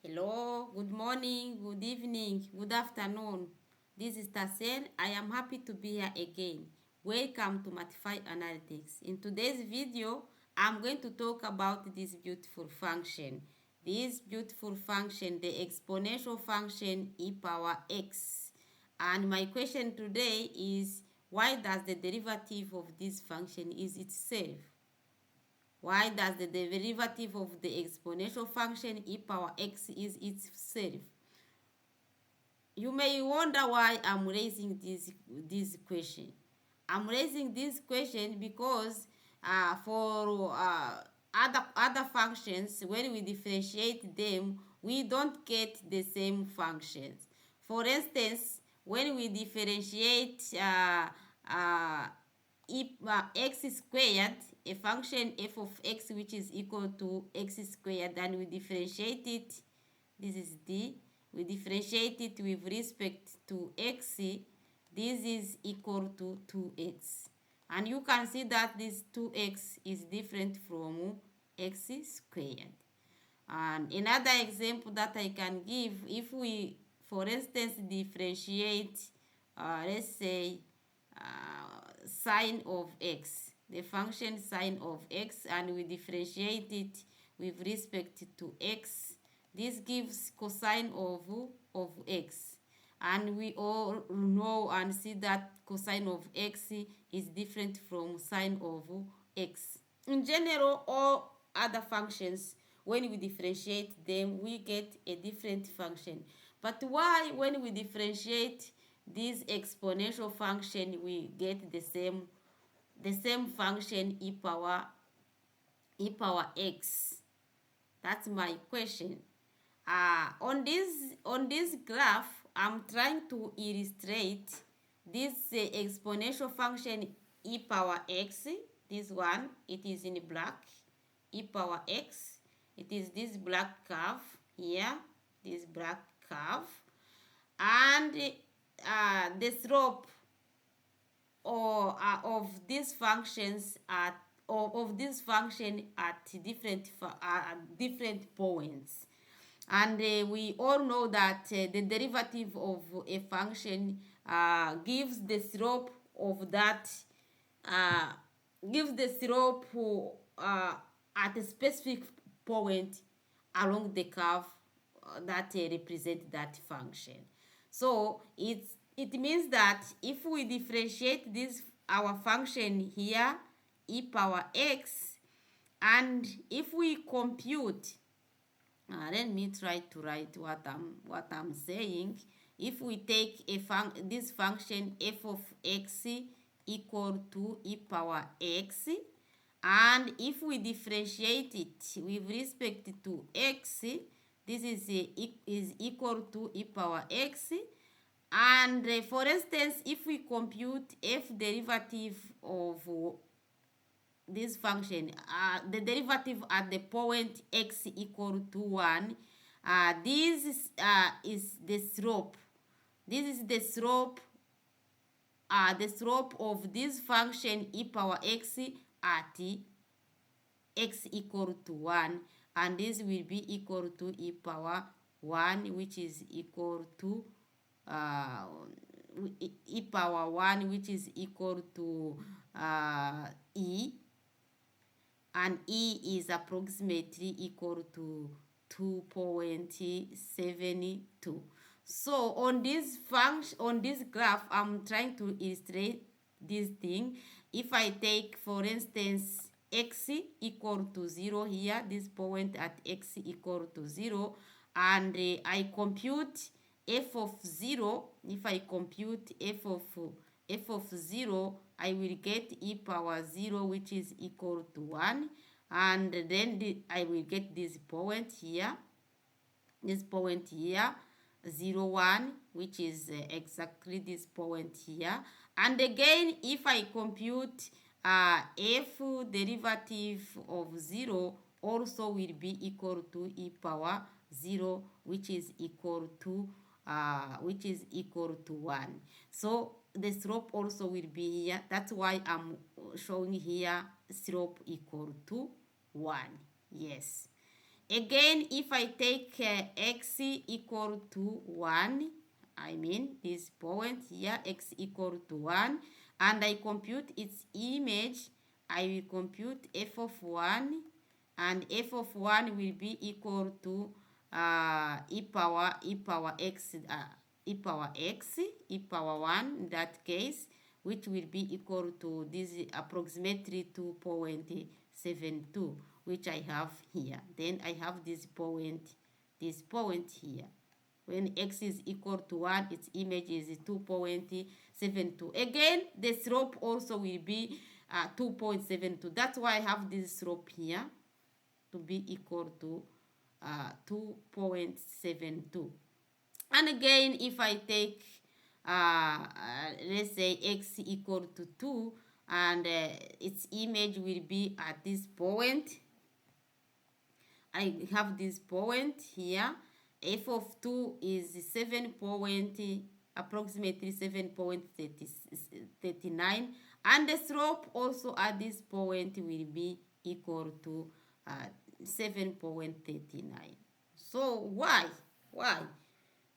Hello, good morning, good evening, good afternoon. This is Tassel. I am happy to be here again. Welcome to Mathify Analytics. In today's video, I'm going to talk about this beautiful function. This beautiful function, the exponential function e power x. And my question today is, why does the derivative of this function is itself? Why does the derivative of the exponential function e power x is itself? You may wonder why I'm raising this question. I'm raising this question because for other functions, when we differentiate them, we don't get the same functions. For instance, when we differentiate x squared, a function f of x which is equal to x squared, and we differentiate it, this is d, we differentiate it with respect to x, this is equal to 2x. And you can see that this 2x is different from x squared. And another example that I can give, if we, for instance, differentiate, let's say, sine of x, the function sine of x, and we differentiate it with respect to x, this gives cosine of x. And we all know and see that cosine of x is different from sine of x. In general, all other functions, when we differentiate them, we get a different function. But why, when we differentiate this exponential function, we get the same function e power x? That's my question. On this graph, I'm trying to illustrate this exponential function e power x. This one, it is in black, e power x. It is this black curve here, this black curve, and the slope of these functions at of this function at different points. And we all know that the derivative of a function gives the slope of that uh, gives the slope at a specific point along the curve that represent that function. So it means that if we differentiate this our function here, e power x, and if we compute, let me try to write what I'm saying. If we take this function f of x equal to e power x, and if we differentiate it with respect to x, this is equal to e power x. And for instance, if we compute f derivative of this function, the derivative at the point x equal to 1, this is the slope. This is the slope of this function e power x at x equal to 1, and this will be equal to e power 1, which is equal to e power 1, which is equal to e, and e is approximately equal to 2.72. So on this graph, I'm trying to illustrate this thing. If I take, for instance, x equal to 0 here, this point at x equal to 0, and I compute f of 0. If I compute f of 0, I will get e power 0, which is equal to 1, and then I will get this point here, 0 1, which is exactly this point here. And again, if I compute f derivative of 0, also will be equal to e power 0, which is equal to 1. So the slope also will be here. That's why I'm showing here slope equal to 1. Yes. Again, if I take x equal to 1, I mean this point here, x equal to 1, and I compute its image, I will compute f of 1, and f of 1 will be equal to e power x, e power 1 in that case, which will be equal to this approximately 2.72, which I have here. Then I have this point here. When x is equal to 1, its image is 2.72. Again, the slope also will be 2.72. That's why I have this slope here to be equal to 2.72. And again, if I take, let's say, x equal to 2, and its image will be at this point, I have this point here. F of 2 is approximately 7.39, and the slope also at this point will be equal to 7.39. So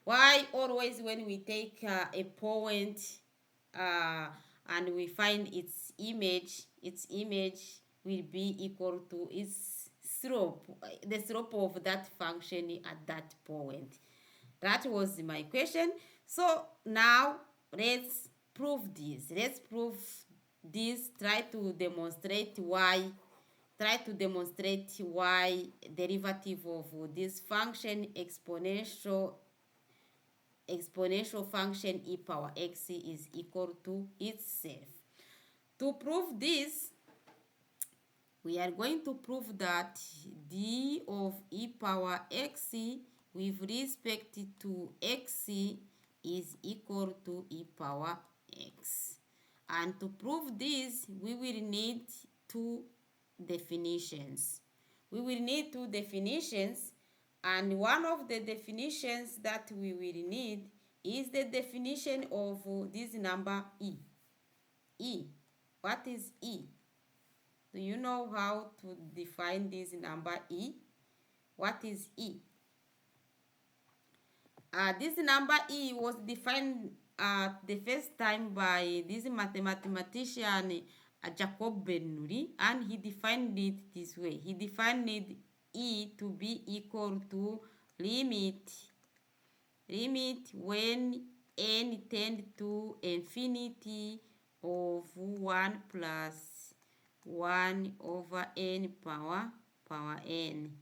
why always when we take a point and we find its image will be equal to its slope, the slope of that function at that point? That was my question. So now let's prove this. Try to demonstrate why derivative of this function, exponential function e power x is equal to itself. To prove this, we are going to prove that d of e power x with respect to x is equal to e power x. And to prove this, we will need two definitions. And one of the definitions that we will need is the definition of this number e. What is e? Do you know how to define this number e? What is e? This number e was defined the first time by this mathematician Jacob Bernoulli, and he defined it this way. He defined e to be equal to limit when n tend to infinity of 1 plus 1 over n power n.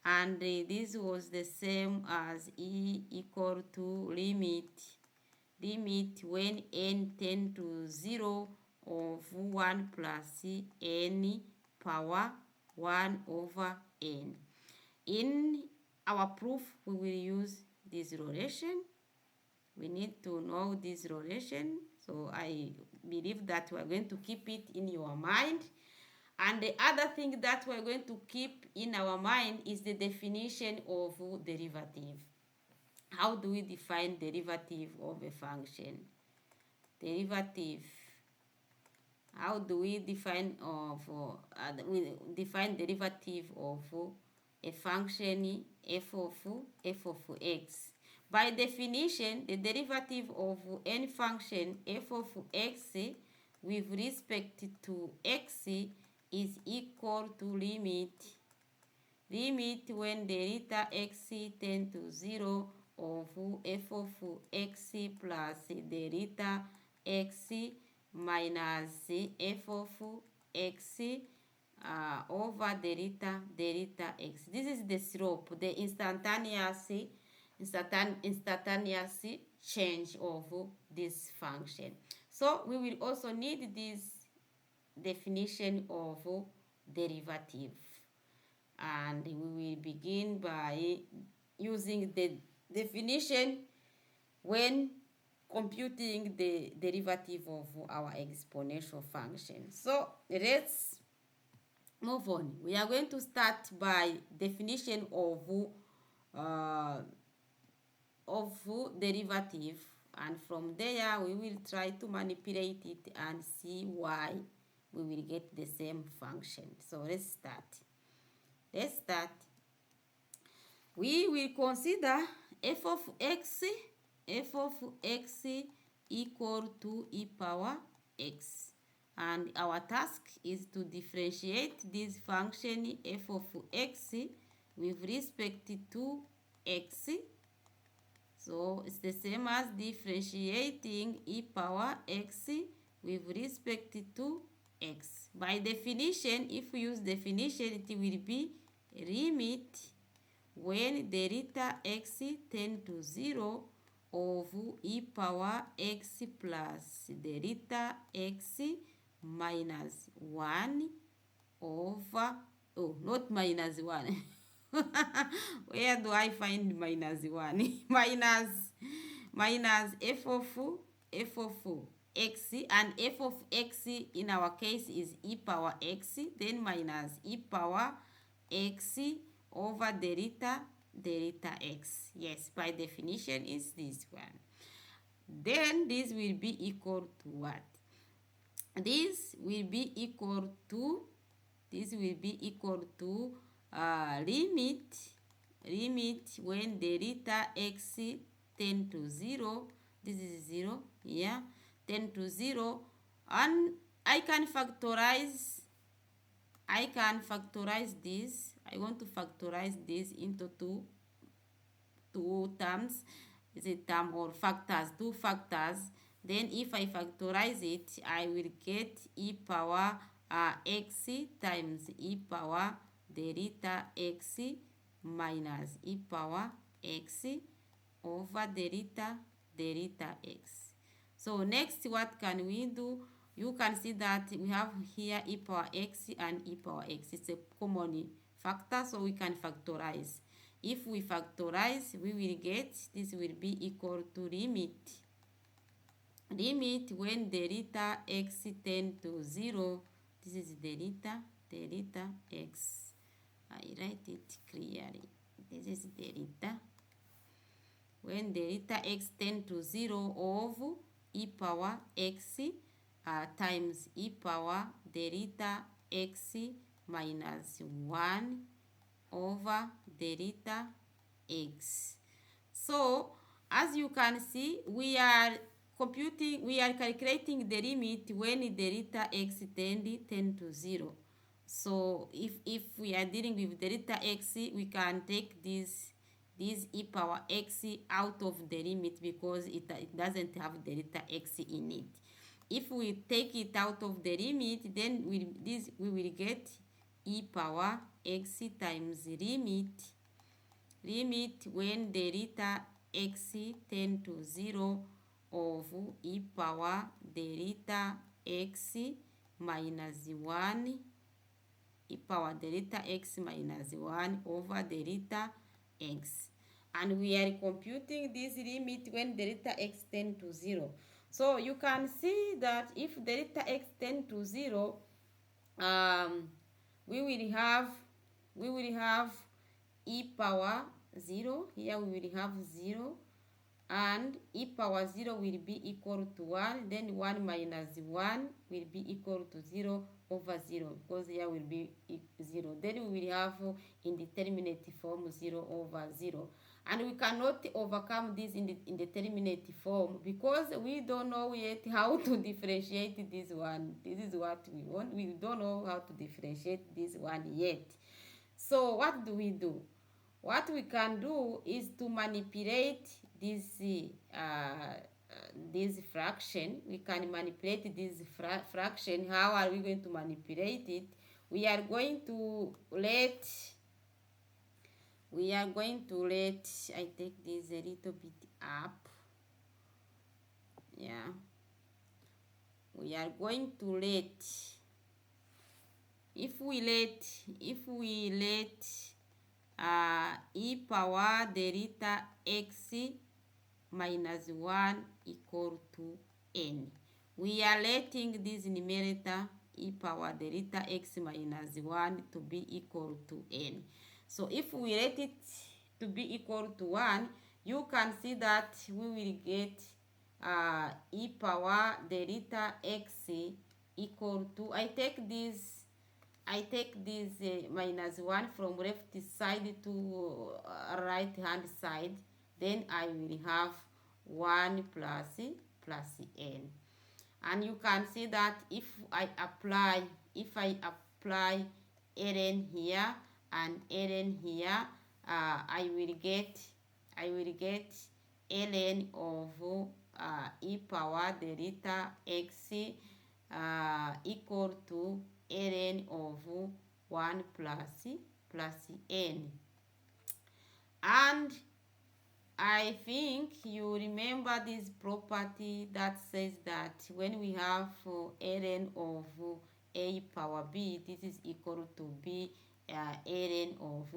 And this was the same as e equal to limit when n tend to 0 of 1 plus n power 1 over n. In our proof, we will use this relation. We need to know this relation. So I believe that we're going to keep it in your mind. And the other thing that we're going to keep in our mind is the definition of derivative. How do we define derivative of a function? How do we define derivative of a function f of x? By definition, the derivative of any function f of x with respect to x is equal to limit when delta x tends to 0 of f of x plus delta x minus f of x over delta x. This is the slope, the instantaneous change of this function. So we will also need this definition of derivative, and we will begin by using the definition when computing the derivative of our exponential function. So let's move on. We are going to start by definition of derivative, and from there we will try to manipulate it and see why we will get the same function. So let's start. We will consider f of x equal to e power x. And our task is to differentiate this function f of x with respect to x. So it's the same as differentiating e power x with respect to x. By definition, if we use definition, it will be limit when delta x tend to 0 of e power x plus delta x minus 1 over, oh, not minus 1. Where do I find minus 1? minus f of x, and f of x in our case is e power x, then minus e power x over delta x. Yes, by definition is this one. Then this will be equal to what? This will be equal to limit when delta x tend to 0. This is 0, yeah, tend to 0, and I can factorize this. I want to factorize this into two terms. Is a term or factors, two factors. Then if I factorize it, I will get e power x times e power delta x minus e power x over delta x. So next, what can we do? You can see that we have here e power x and e power x. It's a common factor, so we can factorize. If we factorize, we will get, this will be equal to limit when delta x tend to 0. This is delta x. I write it clearly. This is delta. When delta x tend to 0 of e power x times e power delta x minus 1 over delta x. So as you can see, we are calculating the limit when delta x tend to 0. So if we are dealing with delta x, we can take this e power x out of the limit because it doesn't have delta x in it. If we take it out of the limit, then we will get e power x times limit when delta x tend to 0 of e power delta x minus 1, e power delta x minus 1 over delta x. And we are computing this limit when delta x tend to 0. So you can see that if delta x tend to 0, we will have e power 0. Here we will have 0, and e power 0 will be equal to 1. Then 1 minus 1 will be equal to 0 over 0, because here will be 0. Then we will have indeterminate form 0 over 0. And we cannot overcome this indeterminate form because we don't know yet how to differentiate this one. This is what we want. We don't know how to differentiate this one yet. So what do we do? What we can do is to manipulate this fraction. We can manipulate this fraction. How are we going to manipulate it? We are going to let, I take this a little bit up. Yeah. We are going to let, if we let e power delta x minus 1 equal to n. We are letting this numerator e power delta x minus 1 to be equal to n. So if we let it to be equal to 1, you can see that we will get e power delta x equal to, I take this I take this minus 1 from left side to right hand side, then I will have 1 plus n. And you can see that if I apply ln here and ln here, I will get ln of e power delta x equal to ln of 1 plus n. And I think you remember this property that says that when we have ln of a power b, this is equal to b ln of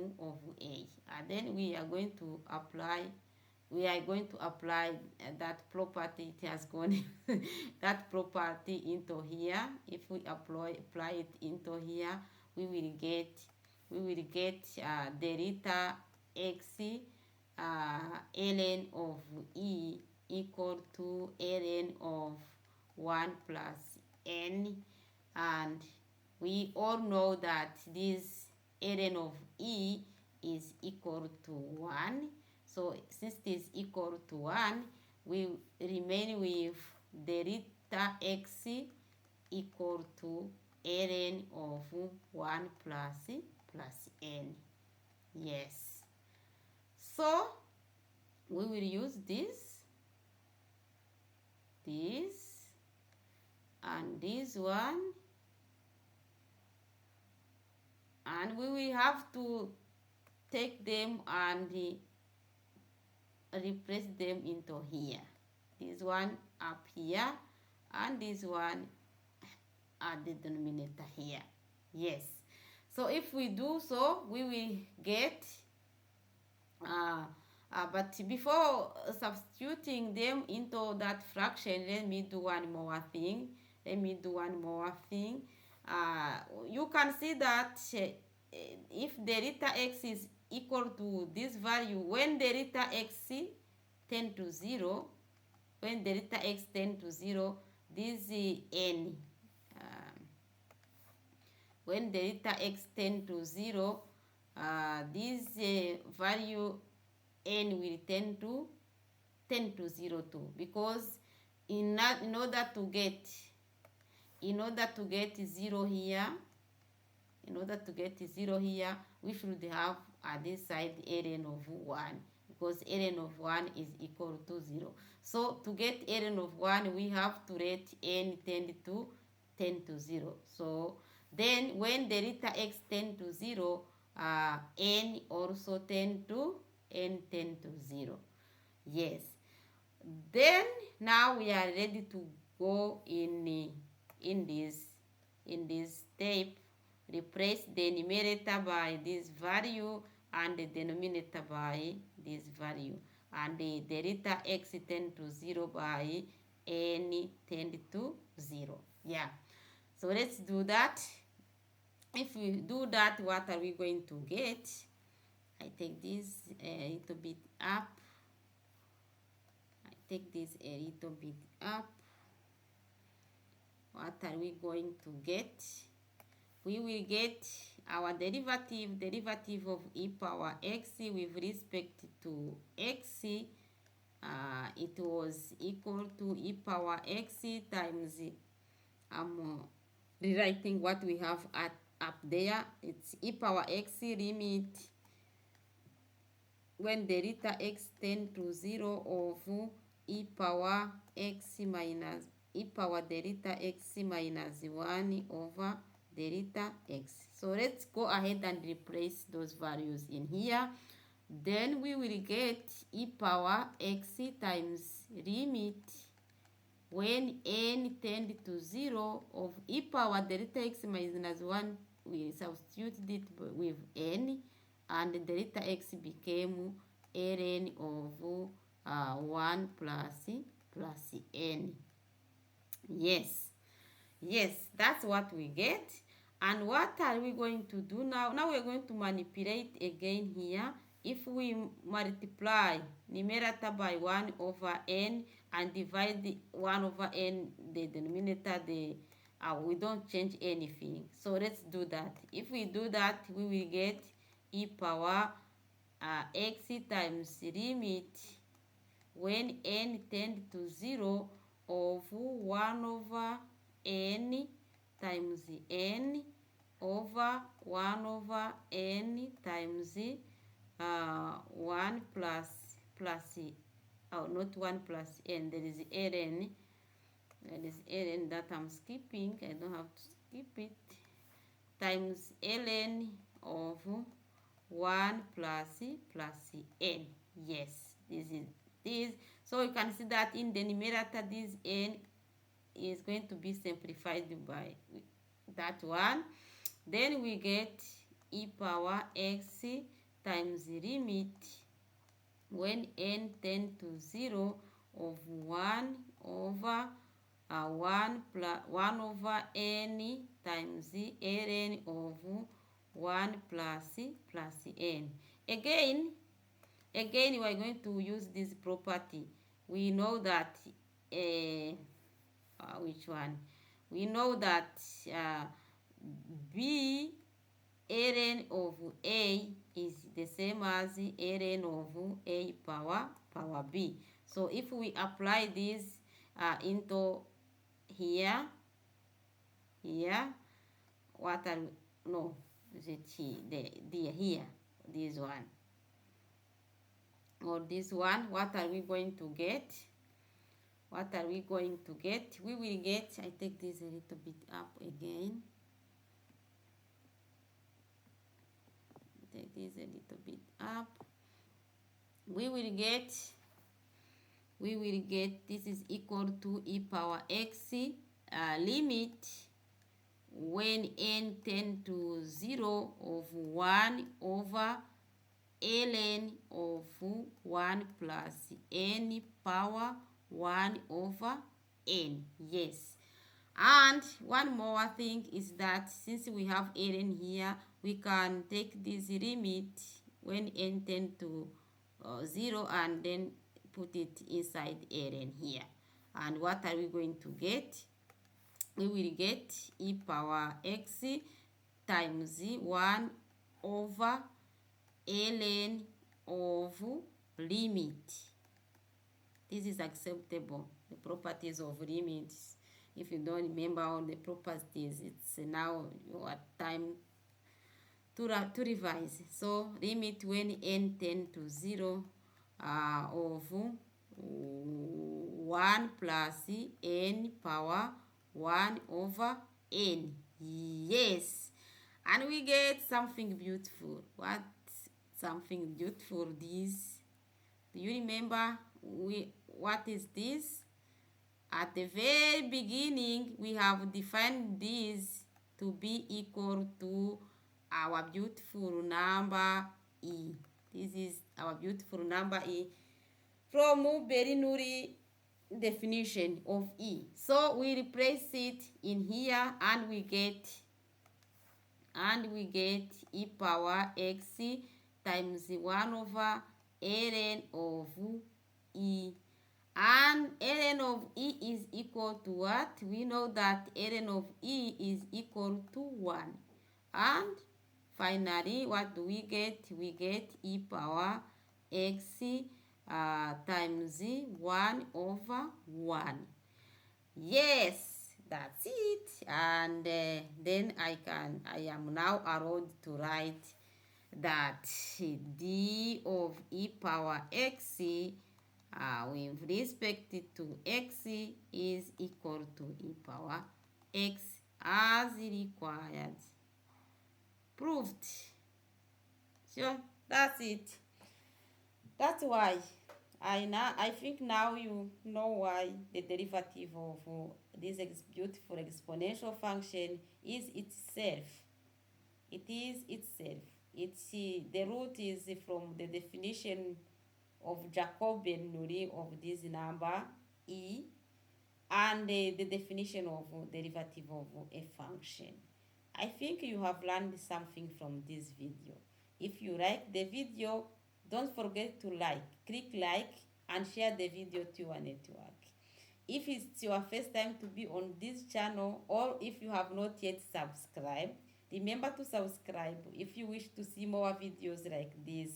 a. And then we are going to apply that property. It has gone that property into here. If we apply it into here, we will get delta x ln of e equal to ln of 1 plus n. And we all know that this ln of e is equal to 1. So since it is equal to 1, we remain with delta x equal to ln of 1 plus n. Yes. So we will use this, and this one, and we will have to take them and replace them into here. This one up here, and this one at the denominator here. Yes. So if we do so, we will get but before substituting them into that fraction, let me do one more thing. You can see that if delta x is equal to this value, when delta x tend to 0, this n, when delta x tend to 0, this value n will tend to 0 too, because in order to get 0 here, we should have at this side ln of 1, because ln of 1 is equal to 0. So to get ln of 1, we have to let n tend to 0. So then when delta x tend to 0, n also tend to 0. Yes. Then now we are ready to go in this step. Replace the numerator by this value and the denominator by this value, and the delta x tend to 0 by n tend to 0. Yeah. So let's do that. If we do that, what are we going to get? I take this a little bit up. What are we going to get? We will get our derivative of e power x with respect to x. It was equal to e power x times, I'm rewriting what we have up there. It's e power x limit when delta x tend to 0 of e power delta x minus 1 over delta x. So let's go ahead and replace those values in here. Then we will get e power x times limit when n tend to 0 of e power delta x minus 1. We substituted it with n, and delta x became ln of 1 plus n. Yes, that's what we get. And what are we going to do now? Now we're going to manipulate again here. If we multiply numerator by 1 over n and divide the 1 over n, the denominator, the we don't change anything. So let's do that. If we do that, we will get e power x times limit when n tend to 0 of 1 over n times n over 1 over n times 1 plus not 1 plus n, there is ln. There is ln that I'm skipping, I don't have to skip it, times ln of 1 plus n. Yes, this is this. So you can see that in the numerator, this n is going to be simplified by that one. Then we get e power x times limit when n tend to 0 of 1 over 1 over n times ln of 1 plus n. Again, we are going to use this property. We know that which one? We know that b ln of a is the same as ln of a power b. So if we apply this into here, what are no, is it here, this one or this one, what are we going to get? What are we going to get? We will get, I take this a little bit up again. Take this a little bit up. We will get this is equal to e power x limit when n tend to 0 of 1 over ln of 1 plus n power 1 over n. Yes. And one more thing is that since we have ln here, we can take this limit when n tend to 0 and then put it inside ln here. And what are we going to get? We will get e power x times 1 over ln of limit. This is acceptable, the properties of limits. If you don't remember all the properties, it's now your time to revise. So limit when n tend to 0 of 1 plus n power 1 over n. Yes. And we get something beautiful. What something beautiful this? Do you remember what is this? At the very beginning, we have defined this to be equal to our beautiful number e. This is our beautiful number e from Bernoulli definition of e. So we replace it in here and we get e power x times 1 over ln of e. And ln of e is equal to what? We know that ln of e is equal to 1. And finally, what do we get? We get e power x times 1 over 1. Yes, that's it. And then I am now allowed to write that d of e power x with respect to x is equal to e power x as required. Proved. Sure, that's it. That's why I think now you know why the derivative of this beautiful exponential function is itself. It is itself. The root is from the definition of Jacob-Bernoulli of this number e, and the definition of derivative of a function. I think you have learned something from this video. If you like the video, don't forget to click like and share the video to your network. if it's your first time to be on this channel, or if you have not yet subscribed, remember to subscribe if you wish to see more videos like this.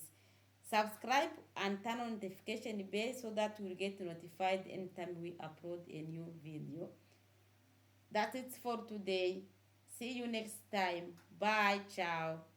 Subscribe and turn on notification bell so that you will get notified anytime we upload a new video. That's it for today. See you next time. Bye. Ciao.